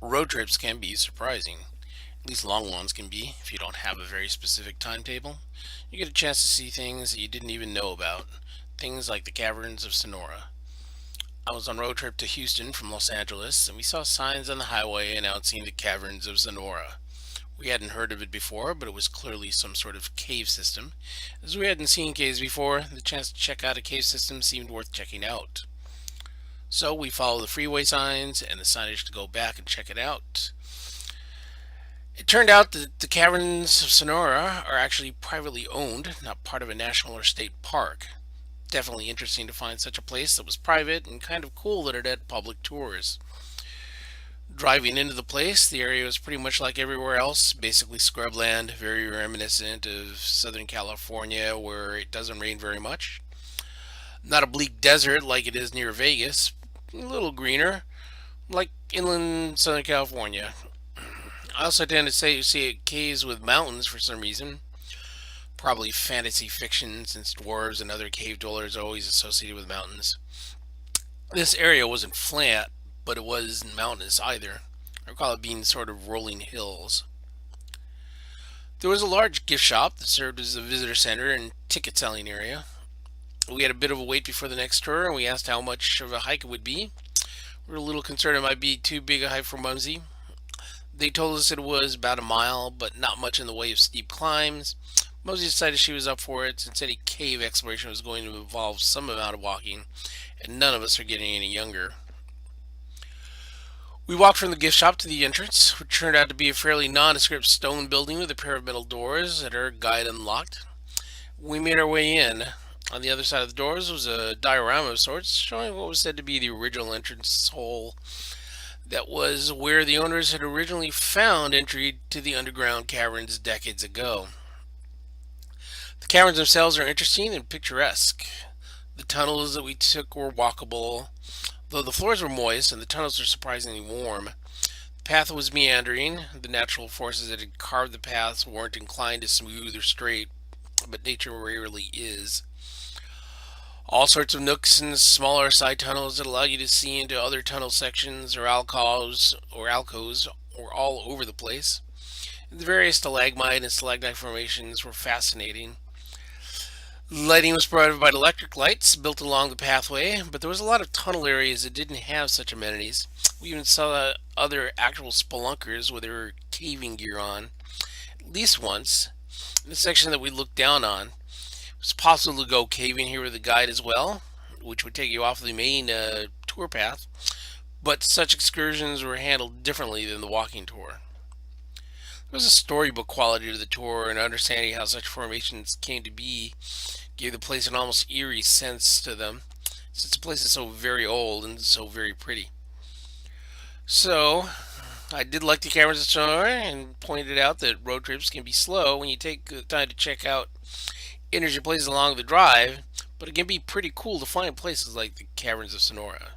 Road trips can be surprising. At least long ones can be if you don't have a very specific timetable. You get a chance to see things that you didn't even know about. Things like the Caverns of Sonora. I was on a road trip to Houston from Los Angeles, and we saw signs on the highway announcing the Caverns of Sonora. We hadn't heard of it before, but it was clearly some sort of cave system. As we hadn't seen caves before, the chance to check out a cave system seemed worth checking out. So we followed the freeway signs and the signage to go back and check it out. It turned out that the Caverns of Sonora are actually privately owned, not part of a national or state park. Definitely interesting to find such a place that was private, and kind of cool that it had public tours. Driving into the place, the area was pretty much like everywhere else, basically scrubland, very reminiscent of Southern California where it doesn't rain very much. Not a bleak desert like it is near Vegas, a little greener, like inland Southern California. I also tend to say see caves with mountains for some reason. Probably fantasy fiction, since dwarves and other cave dwellers are always associated with mountains. This area wasn't flat, but it wasn't mountainous either. I recall it being sort of rolling hills. There was a large gift shop that served as a visitor center and ticket selling area. We had a bit of a wait before the next tour, and we asked how much of a hike it would be. We were a little concerned it might be too big a hike for Mumsy. They told us it was about a mile, but not much in the way of steep climbs. Mosey decided she was up for it since any cave exploration was going to involve some amount of walking, and none of us are getting any younger. We walked from the gift shop to the entrance, which turned out to be a fairly nondescript stone building with a pair of metal doors that our guide unlocked. We made our way in. On the other side of the doors was a diorama of sorts, showing what was said to be the original entrance hole that was where the owners had originally found entry to the underground caverns decades ago. The caverns themselves are interesting and picturesque. The tunnels that we took were walkable, though the floors were moist and the tunnels were surprisingly warm. The path was meandering. The natural forces that had carved the paths weren't inclined to smooth or straight, but nature rarely is. All sorts of nooks and smaller side tunnels that allow you to see into other tunnel sections or alcoves were all over the place. The various stalagmite and stalagmite formations were fascinating. Lighting was provided by electric lights built along the pathway, but there was a lot of tunnel areas that didn't have such amenities. We even saw other actual spelunkers with their caving gear on, at least once, in the section that we looked down on. It was possible to go caving here with a guide as well, which would take you off the main tour path, but such excursions were handled differently than the walking tour. There was a storybook quality to the tour, and understanding how such formations came to be gave the place an almost eerie sense to them, since the place is so very old and so very pretty. So, I did like the cameras of Sonora and pointed out that road trips can be slow when you take the time to check out interesting places along the drive, but it can be pretty cool to find places like the Caverns of Sonora.